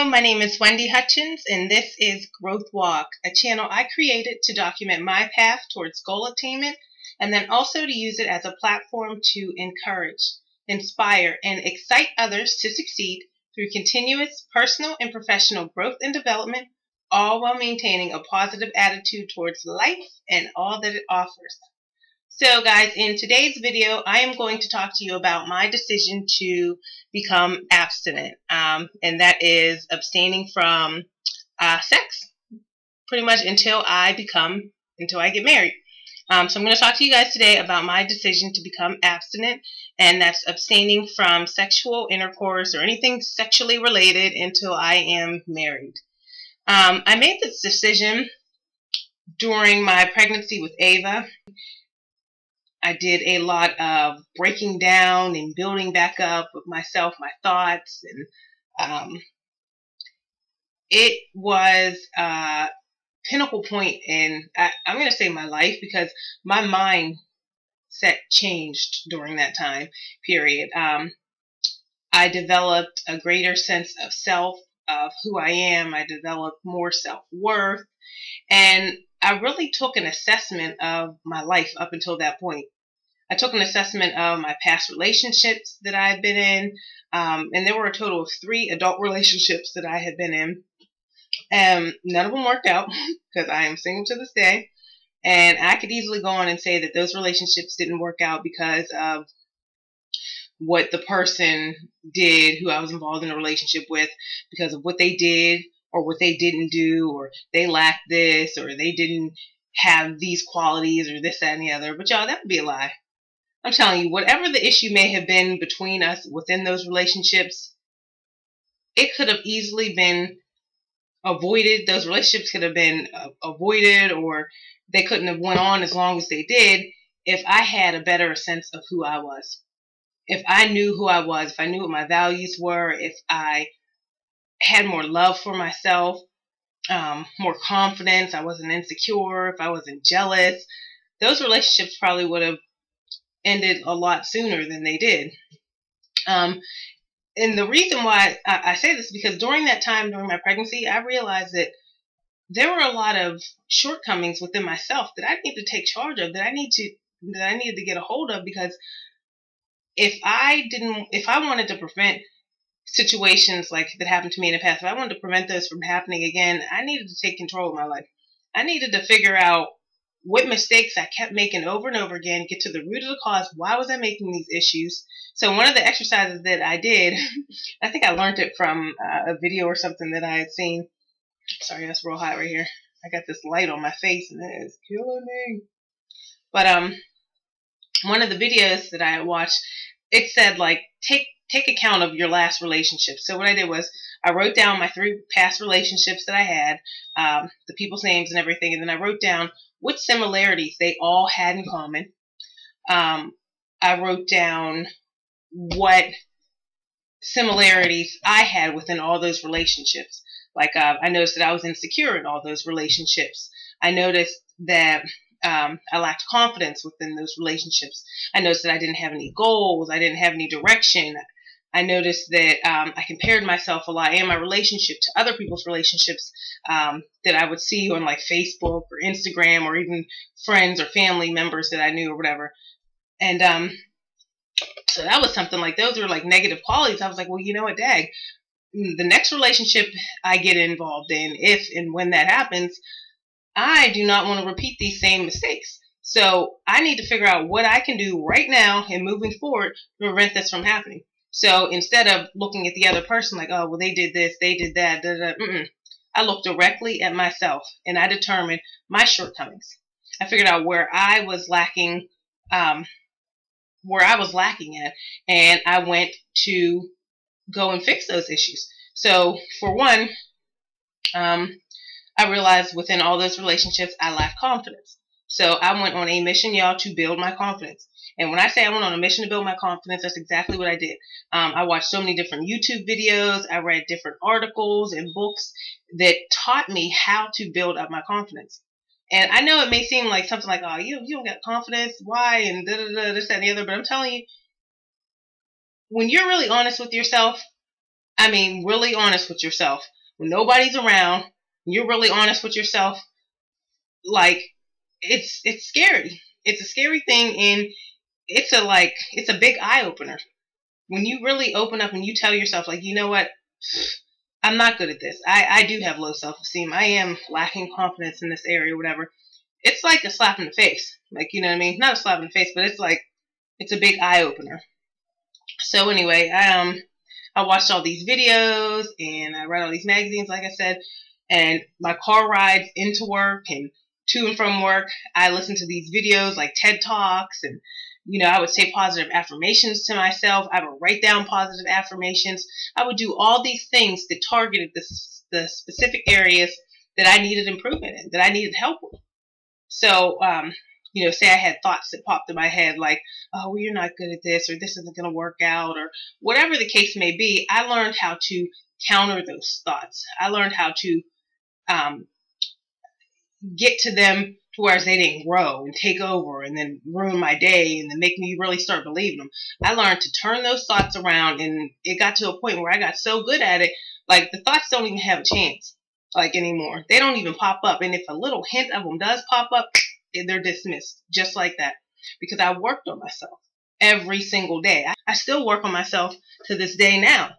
Hello, my name is Wendy Hutchins, and this is Growth Walk, a channel I created to document my path towards goal attainment, and then also to use it as a platform to encourage, inspire, and excite others to succeed through continuous personal and professional growth and development, all while maintaining a positive attitude towards life and all that it offers. So guys, in today's video, I am going to talk to you about my decision to become abstinent, and that is abstaining from sex pretty much until I get married. So I'm going to talk to you guys today about my decision to become abstinent, and that's abstaining from sexual intercourse or anything sexually related until I am married. I made this decision during my pregnancy with Ava. I did a lot of breaking down and building back up with myself, my thoughts, and it was a pinnacle point in, I'm going to say my life, because my mindset changed during that time period. I developed a greater sense of self, of who I am. I developed more self-worth, and I really took an assessment of my life up until that point. I took an assessment of my past relationships that I had been in, and there were a total of 3 adult relationships that I had been in, and none of them worked out because I am single to this day, and I could easily go on and say that those relationships didn't work out because of what the person did who I was involved in a relationship with, because of what they did or what they didn't do, or they lacked this, or they didn't have these qualities, or this, that, and the other. But y'all, that would be a lie. I'm telling you, whatever the issue may have been between us within those relationships, it could have easily been avoided. Those relationships could have been avoided, or they couldn't have went on as long as they did if I had a better sense of who I was. If I knew who I was, if I knew what my values were, if I had more love for myself, more confidence, I wasn't insecure, if I wasn't jealous, those relationships probably would have ended a lot sooner than they did. And the reason why I say this is because during that time, during my pregnancy, I realized that there were a lot of shortcomings within myself that I need to take charge of, that I needed to get a hold of, because if I wanted to prevent situations like that happened to me in the past, if I wanted to prevent those from happening again, I needed to take control of my life. I needed to figure out what mistakes I kept making over and over again, get to the root of the cause. Why was I making these issues? So one of the exercises that I did, I think I learned it from a video or something that I had seen. Sorry, that's real hot right here. I got this light on my face and it is killing me. But one of the videos that I had watched, it said, like, take account of your last relationship. So what I did was I wrote down my 3 past relationships that I had, the people's names and everything, and then I wrote down what similarities they all had in common. I wrote down what similarities I had within all those relationships. Like, I noticed that I was insecure in all those relationships. I noticed that I lacked confidence within those relationships. I noticed that I didn't have any goals. I didn't have any direction. I noticed that I compared myself a lot and my relationship to other people's relationships that I would see on like Facebook or Instagram, or even friends or family members that I knew or whatever. And so that was something like, those were like negative qualities. I was like, well, you know what, dag, the next relationship I get involved in, if and when that happens, I do not want to repeat these same mistakes. So I need to figure out what I can do right now and moving forward to prevent this from happening. So instead of looking at the other person like, oh, well, they did this, they did that, I looked directly at myself and I determined my shortcomings. I figured out where I was lacking, at, and I went to go and fix those issues. So for one, I realized within all those relationships, I lacked confidence. So I went on a mission, y'all, to build my confidence. And when I say I went on a mission to build my confidence, that's exactly what I did. I watched so many different YouTube videos. I read different articles and books that taught me how to build up my confidence. And I know it may seem like something like, oh, you don't got confidence. Why? And this, that, and the other. But I'm telling you, when you're really honest with yourself, I mean, really honest with yourself. When nobody's around, you're really honest with yourself. Like, it's scary. It's a scary thing, and it's a big eye opener. When you really open up and you tell yourself, like, you know what, I'm not good at this. I do have low self-esteem. I am lacking confidence in this area, whatever. It's like a slap in the face. Like, you know what I mean? Not a slap in the face, but it's like, it's a big eye opener. So anyway, I watched all these videos and I read all these magazines, like I said, and my car rides into work and to and from work, I listened to these videos like TED Talks, and I would say positive affirmations to myself. I would write down positive affirmations. I would do all these things that targeted the specific areas that I needed improvement in, that I needed help with. So, say I had thoughts that popped in my head like, oh, well, you're not good at this, or this isn't going to work out, or whatever the case may be. I learned how to counter those thoughts. I learned how to get to them to where they didn't grow and take over and then ruin my day and then make me really start believing them. I learned to turn those thoughts around, and it got to a point where I got so good at it, like the thoughts don't even have a chance, like, anymore. They don't even pop up. And if a little hint of them does pop up, they're dismissed just like that, because I worked on myself every single day. I still work on myself to this day now.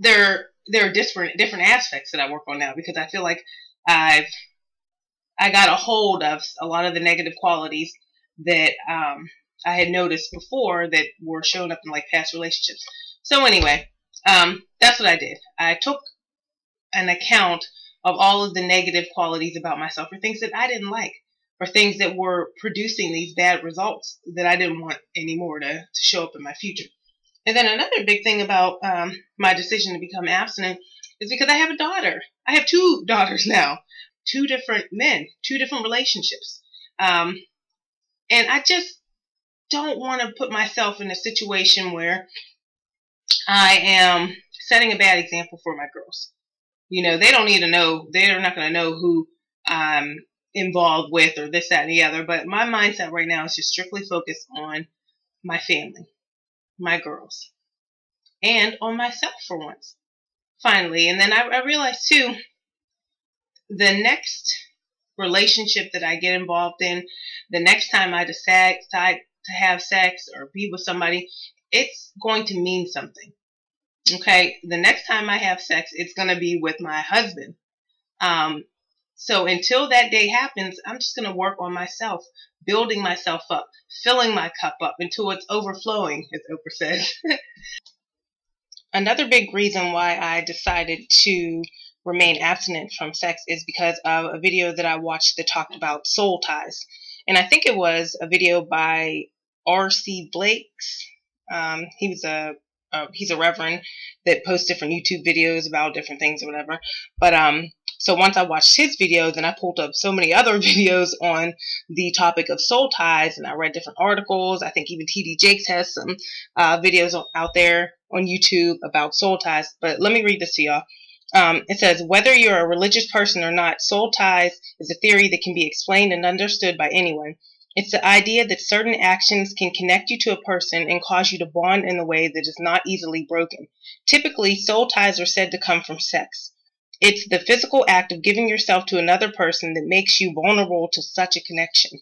There are different aspects that I work on now, because I feel like I got a hold of a lot of the negative qualities that I had noticed before that were showing up in like past relationships. So anyway, that's what I did. I took an account of all of the negative qualities about myself, or things that I didn't like, or things that were producing these bad results that I didn't want anymore to show up in my future. And then another big thing about my decision to become abstinent is because I have a daughter. I have 2 daughters now, 2 different men, 2 different relationships. And I just don't want to put myself in a situation where I am setting a bad example for my girls. They don't need to know. They're not going to know who I'm involved with or this, that, and the other. But my mindset right now is just strictly focused on my family, my girls, and on myself for once, finally. And then I realized, too, the next relationship that I get involved in, the next time I decide to have sex or be with somebody, it's going to mean something. Okay, the next time I have sex, it's going to be with my husband. So until that day happens, I'm just going to work on myself, building myself up, filling my cup up until it's overflowing, as Oprah says. Another big reason why I decided to remain abstinent from sex is because of a video that I watched that talked about soul ties. And I think it was a video by R.C. Blakes. He's a reverend that posts different YouTube videos about different things or whatever. But so once I watched his video, then I pulled up so many other videos on the topic of soul ties, and I read different articles. I think even T.D. Jakes has some videos out there on YouTube about soul ties. But let me read this to y'all. It says, whether you're a religious person or not, soul ties is a theory that can be explained and understood by anyone. It's the idea that certain actions can connect you to a person and cause you to bond in a way that is not easily broken. Typically, soul ties are said to come from sex. It's the physical act of giving yourself to another person that makes you vulnerable to such a connection.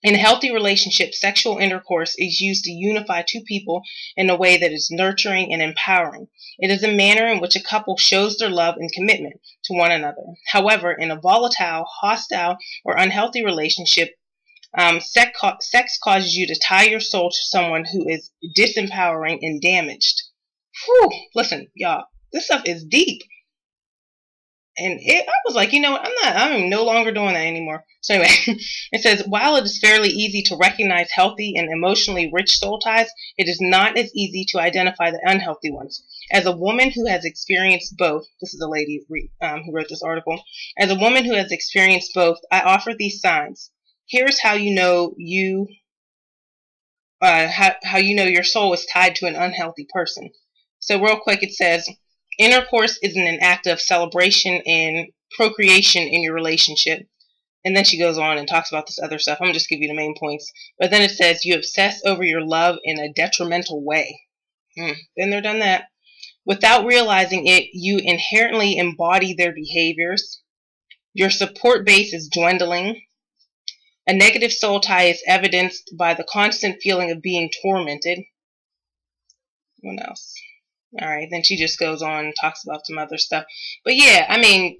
In a healthy relationship, sexual intercourse is used to unify 2 people in a way that is nurturing and empowering. It is a manner in which a couple shows their love and commitment to one another. However, in a volatile, hostile, or unhealthy relationship, sex causes you to tie your soul to someone who is disempowering and damaged. Whew, listen, y'all, this stuff is deep. And I was like, you know what, I'm no longer doing that anymore. So anyway, it says, while it is fairly easy to recognize healthy and emotionally rich soul ties, it is not as easy to identify the unhealthy ones. As a woman who has experienced both, this is a lady who wrote this article, as a woman who has experienced both, I offer these signs. Here's how you know how you know your soul is tied to an unhealthy person. So real quick, it says, intercourse isn't an act of celebration and procreation in your relationship. And then she goes on and talks about this other stuff. I'm going to just give you the main points. But then it says, you obsess over your love in a detrimental way. Been there, done that. Without realizing it, you inherently embody their behaviors. Your support base is dwindling. A negative soul tie is evidenced by the constant feeling of being tormented. What else? All right, then she just goes on and talks about some other stuff. But yeah, I mean,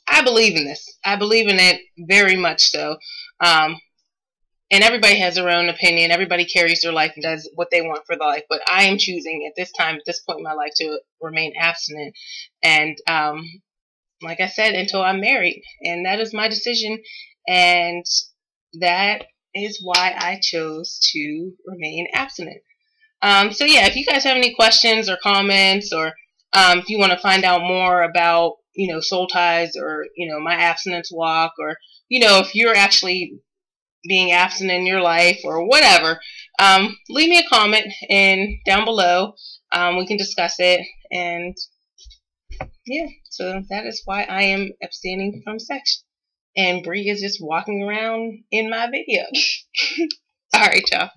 I believe in this. I believe in it very much so. And everybody has their own opinion. Everybody carries their life and does what they want for their life. But I am choosing at this time, at this point in my life, to remain abstinent. And like I said, until I'm married. And that is my decision. And that is why I chose to remain abstinent. So yeah, if you guys have any questions or comments, or if you want to find out more about, soul ties, or, my abstinence walk, or, if you're actually being abstinent in your life or whatever, leave me a comment down below. We can discuss it. And yeah, so that is why I am abstaining from sex. And Bree is just walking around in my video. All right, y'all.